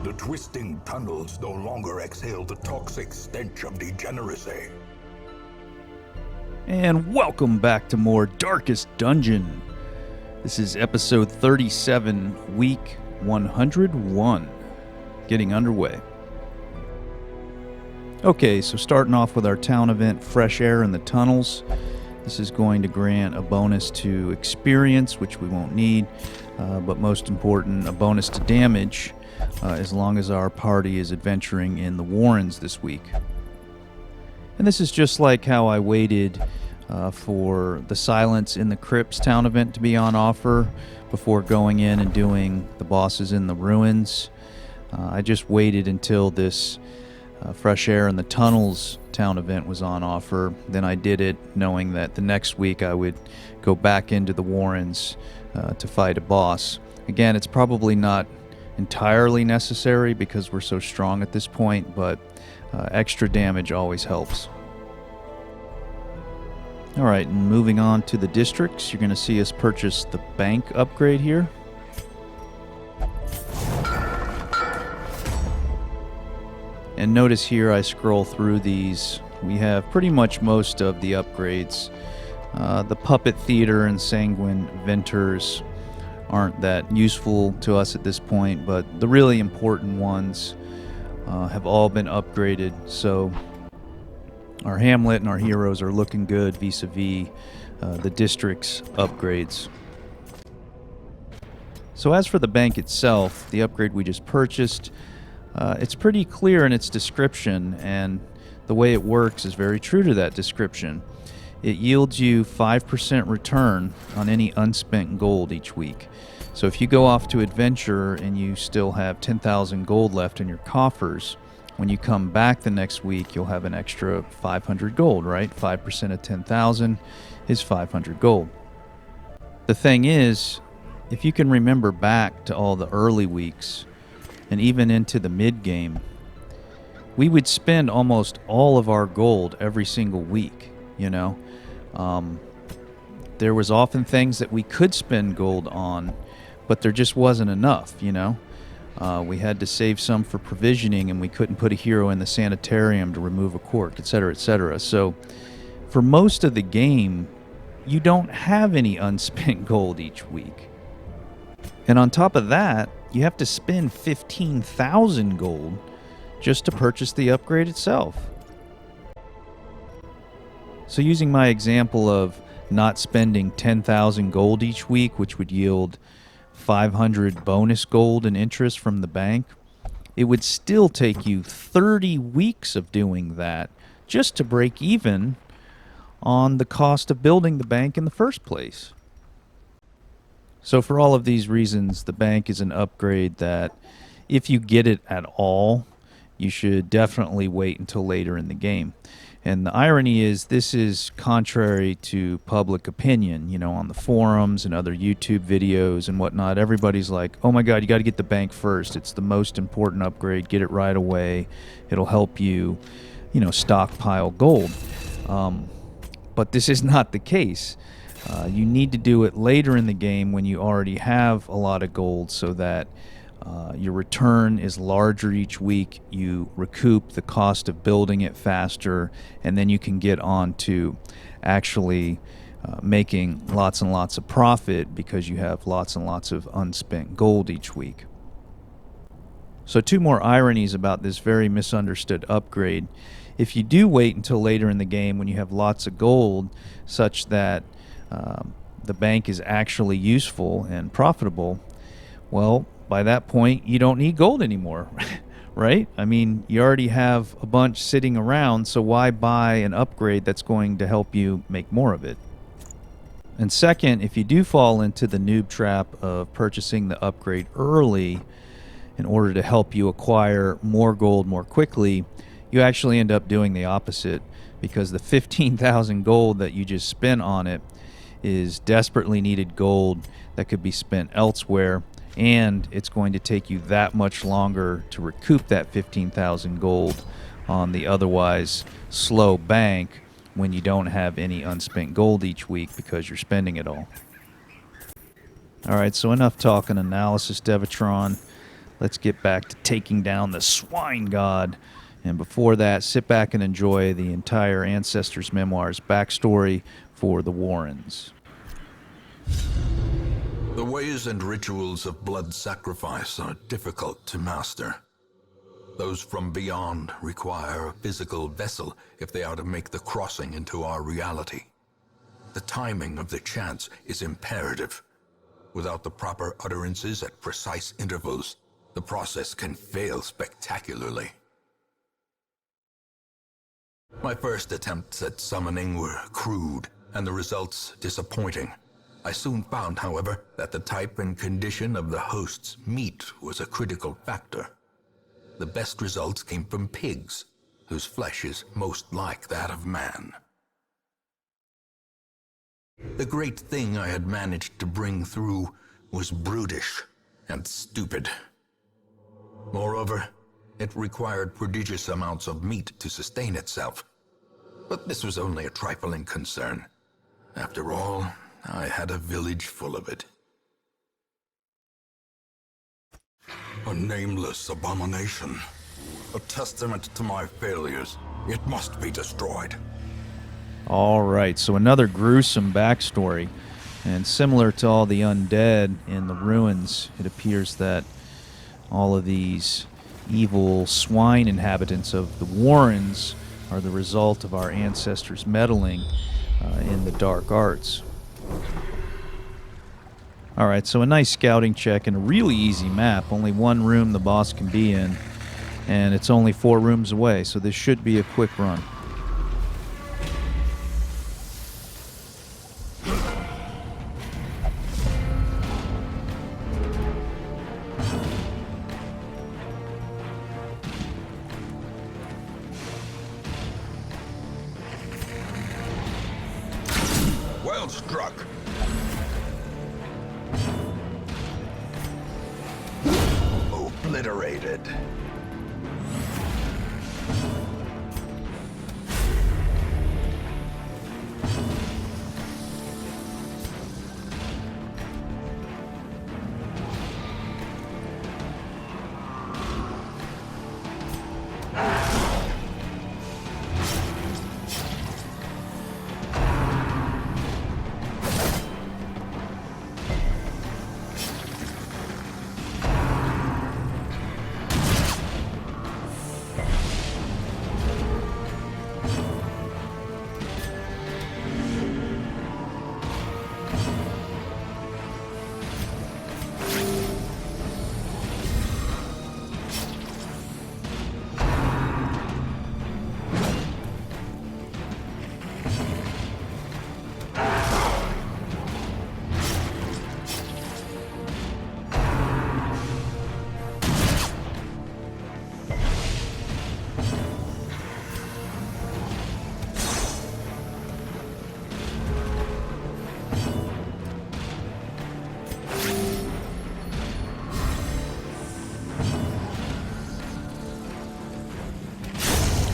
The twisting tunnels no longer exhale the toxic stench of degeneracy. And welcome back to more Darkest Dungeon. This is episode 37, week 101, getting underway. Okay, so starting off with our town event, Fresh Air in the Tunnels. This is going to grant a bonus to experience, which we won't need, but most important, a bonus to damage, as long as our party is adventuring in the Warrens this week. And this is just like how I waited for the Silence in the Crypts town event to be on offer before going in and doing the bosses in the ruins. I just waited until this Fresh Air in the Tunnels town event was on offer. Then I did it knowing that the next week I would go back into the Warrens to fight a boss. Again, it's probably not entirely necessary because we're so strong at this point, but extra damage always helps. Alright, and moving on to the districts, you're going to see us purchase the bank upgrade here. And notice here I scroll through these. We have pretty much most of the upgrades. The Puppet Theater and Sanguine Venters aren't that useful to us at this point, but the really important ones have all been upgraded. So our Hamlet and our heroes are looking good vis-a-vis the district's upgrades. So as for the bank itself, the upgrade we just purchased, it's pretty clear in its description, and the way it works is very true to that description. It yields you 5% return on any unspent gold each week. So if you go off to adventure and you still have 10,000 gold left in your coffers, when you come back the next week, you'll have an extra 500 gold, right? 5% of 10,000 is 500 gold. The thing is, if you can remember back to all the early weeks, and even into the mid-game, we would spend almost all of our gold every single week, you know? There was often things that we could spend gold on, but there just wasn't enough, you know? We had to save some for provisioning, and we couldn't put a hero in the sanitarium to remove a cork, etc., etc. So for most of the game, you don't have any unspent gold each week. And on top of that, you have to spend 15,000 gold just to purchase the upgrade itself. So using my example of not spending 10,000 gold each week, which would yield 500 bonus gold and interest from the bank, it would still take you 30 weeks of doing that just to break even on the cost of building the bank in the first place. So for all of these reasons, the bank is an upgrade that, if you get it at all, you should definitely wait until later in the game. And the irony is, this is contrary to public opinion. You know, on the forums and other YouTube videos and whatnot, everybody's like, oh my god, you got to get the bank first. It's the most important upgrade. Get it right away. It'll help you, you know, stockpile gold. But this is not the case. You need to do it later in the game when you already have a lot of gold, so that your return is larger each week. You recoup the cost of building it faster, and then you can get on to actually making lots and lots of profit because you have lots and lots of unspent gold each week. So two more ironies about this very misunderstood upgrade. If you do wait until later in the game when you have lots of gold, such that the bank is actually useful and profitable, well, by that point, you don't need gold anymore, right? I mean, you already have a bunch sitting around, so why buy an upgrade that's going to help you make more of it? And second, if you do fall into the noob trap of purchasing the upgrade early in order to help you acquire more gold more quickly, you actually end up doing the opposite, because the 15,000 gold that you just spent on it is desperately needed gold that could be spent elsewhere, and it's going to take you that much longer to recoup that 15,000 gold on the otherwise slow bank when you don't have any unspent gold each week because you're spending it all. Alright, so enough talking analysis, Devatron. let's get back to taking down the Swine God. And before that, sit back and enjoy the entire Ancestors Memoirs backstory for the Warrens. The ways and rituals of blood sacrifice are difficult to master. Those from beyond require a physical vessel if they are to make the crossing into our reality. The timing of the chants is imperative. Without the proper utterances at precise intervals, the process can fail spectacularly. My first attempts at summoning were crude, and the results disappointing. I soon found, however, that the type and condition of the host's meat was a critical factor. The best results came from pigs, whose flesh is most like that of man. The great thing I had managed to bring through was brutish and stupid. Moreover, it required prodigious amounts of meat to sustain itself. But this was only a trifling concern. After all, I had a village full of it. A nameless abomination. A testament to my failures. It must be destroyed. All right, so another gruesome backstory. And similar to all the undead in the ruins, it appears that all of these evil swine inhabitants of the Warrens are the result of our ancestors meddling in the dark arts. All right, so a nice scouting check and a really easy map. Only one room the boss can be in, and it's only 4 rooms away, so this should be a quick run. Well struck. Obliterated.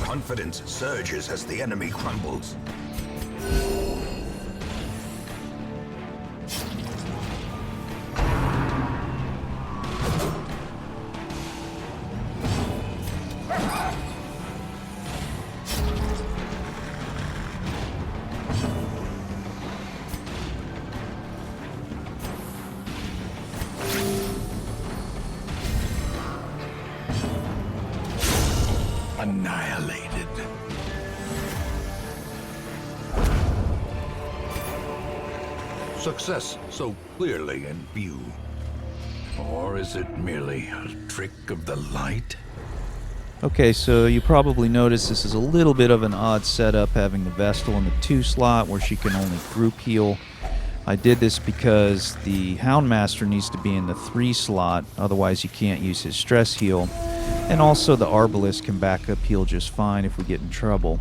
Confidence surges as the enemy crumbles. Annihilated. Success so clearly in view. Or is it merely a trick of the light? Okay, so you probably noticed this is a little bit of an odd setup, having the Vestal in the 2 slot where she can only group heal. I did this because the Houndmaster needs to be in the 3 slot, otherwise you can't use his stress heal. And also the Arbalest can back up heal just fine if we get in trouble.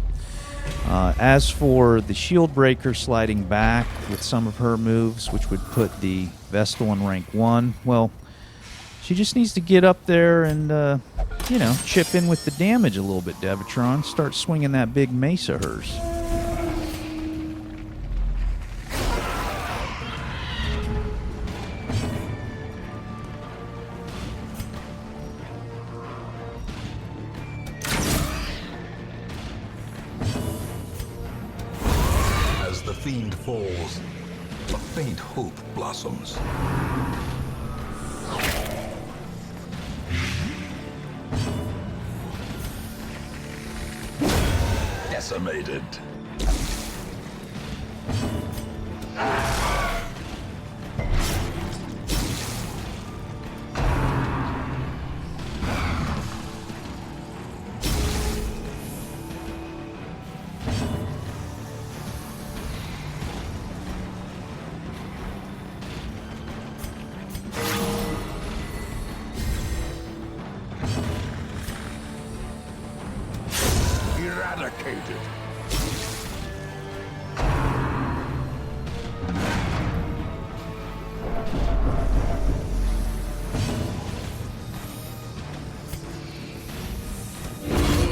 As for the Shield Breaker sliding back with some of her moves, which would put the Vestal in rank 1, well, she just needs to get up there and, you know, chip in with the damage a little bit, Devatron. Start swinging that big mace of hers. fiend falls, a faint hope blossoms. Decimated. Eradicated.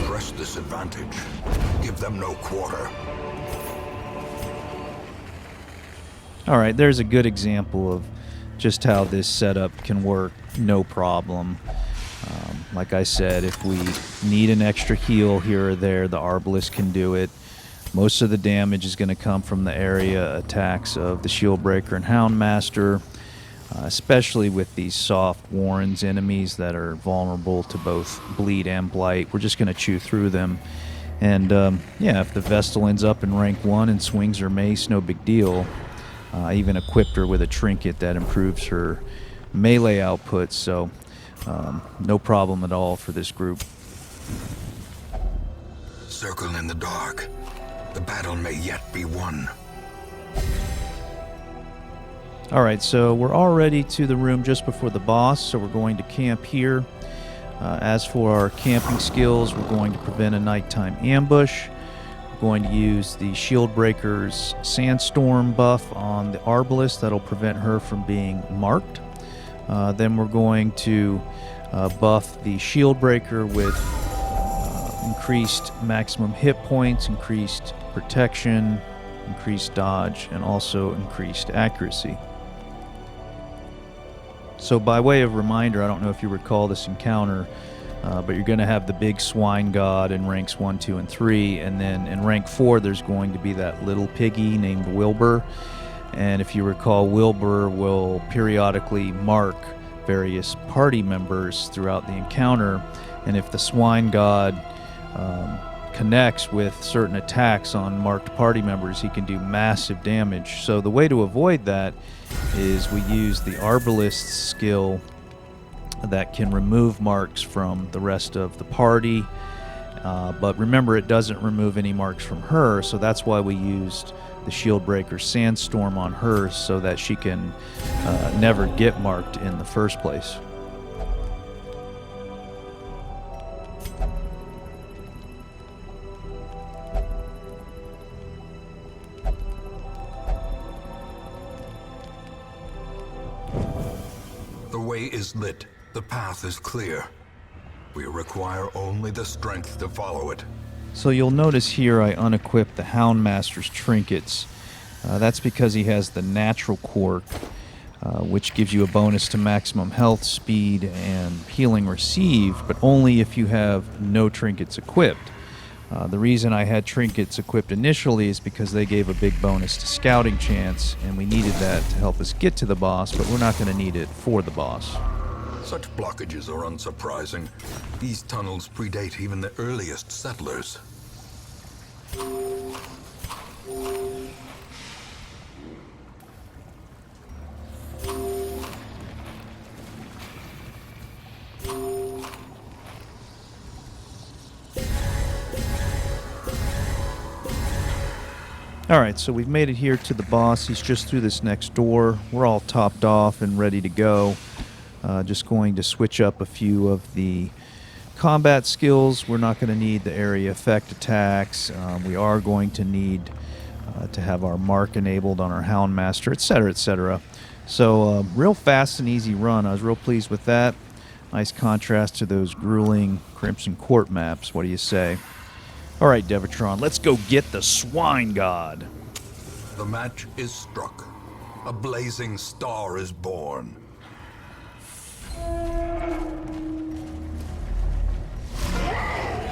Press this advantage. Give them no quarter. All right, there's a good example of just how this setup can work, no problem. Like I said, if we need an extra heal here or there, the Arbalest can do it. Most of the damage is going to come from the area attacks of the Shieldbreaker and Houndmaster, especially with these soft Warrens enemies that are vulnerable to both bleed and blight. We're just going to chew through them. And yeah, if the Vestal ends up in rank 1 and swings her mace, no big deal. I even equipped her with a trinket that improves her melee output, so no problem at all for this group. Circle in the dark. The battle may yet be won. Alright, so we're already to the room just before the boss, so we're going to camp here. As for our camping skills, we're going to prevent a nighttime ambush. We're going to use the Shieldbreaker's Sandstorm buff on the Arbalest that'll prevent her from being marked. Then we're going to buff the Shieldbreaker with increased maximum hit points, increased protection, increased dodge, and also increased accuracy. So by way of reminder, I don't know if you recall this encounter, but you're going to have the big Swine God in ranks 1, 2, and 3, and then in rank 4 there's going to be that little piggy named Wilbur. And if you recall, Wilbur will periodically mark various party members throughout the encounter, and if the Swine God connects with certain attacks on marked party members, he can do massive damage. So the way to avoid that is we use the Arbalest's skill that can remove marks from the rest of the party, but remember, it doesn't remove any marks from her, so that's why we used the Shieldbreaker Sandstorm on her, so that she can never get marked in the first place. The way is lit. The path is clear. We require only the strength to follow it. So you'll notice here I unequipped the Houndmaster's trinkets. That's because he has the natural quirk, which gives you a bonus to maximum health, speed, and healing received, but only if you have no trinkets equipped. The reason I had trinkets equipped initially is because they gave a big bonus to scouting chance, and we needed that to help us get to the boss, but we're not going to need it for the boss. Such blockages are unsurprising. These tunnels predate even the earliest settlers. Alright, so we've made it here to the boss. He's just through this next door. We're all topped off and ready to go. Just going to switch up a few of the combat skills. We're not going to need the area effect attacks. We are going to need to have our mark enabled on our Houndmaster, etc., etc. So, real fast and easy run. I was real pleased with that. Nice contrast to those grueling Crimson Court maps. What do you say? Alright, Devotron, let's go get the Swine God. The match is struck. A blazing star is born.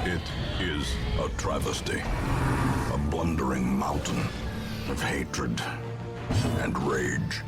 It is a travesty. A blundering mountain. of hatred and rage.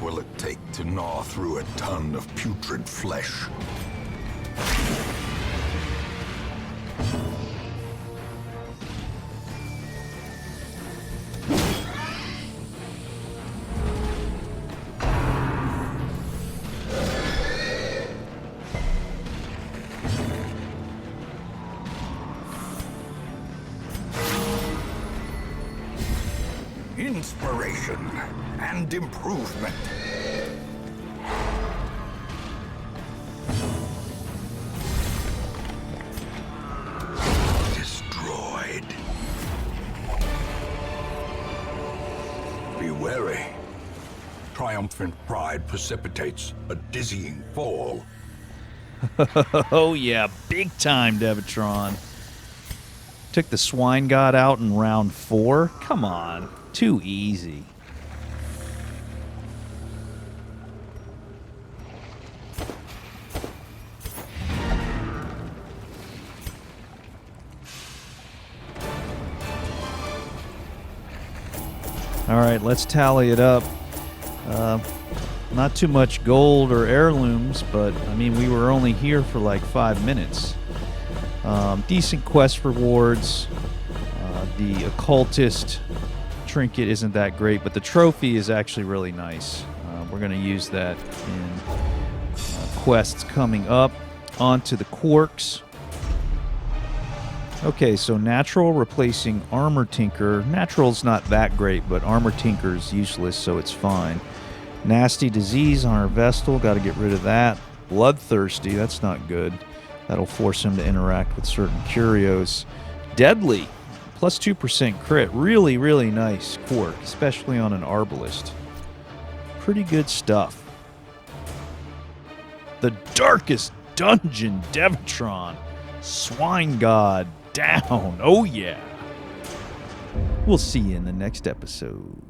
Will it take to gnaw through a ton of putrid flesh? Inspiration and improvement. Destroyed. Be wary. Triumphant pride precipitates a dizzying fall. Oh yeah, big time, Devatron. Took the Swine God out in round 4? Come on, too easy. Alright, let's tally it up. Not too much gold or heirlooms, but I mean, we were only here for like 5 minutes. Decent quest rewards. The occultist trinket isn't that great, but the trophy is actually really nice. We're going to use that in quests coming up. On to the quirks. Okay, so natural replacing armor tinker. Natural's not that great, but armor tinker is useless, so it's fine. Nasty disease on our Vestal, got to get rid of that. Bloodthirsty, that's not good. That'll force him to interact with certain curios. Deadly, plus 2% crit. Really, really nice quirk, especially on an arbalist. Pretty good stuff. The Darkest Dungeon, Devatron. Swine God down. Oh yeah. We'll see you in the next episode.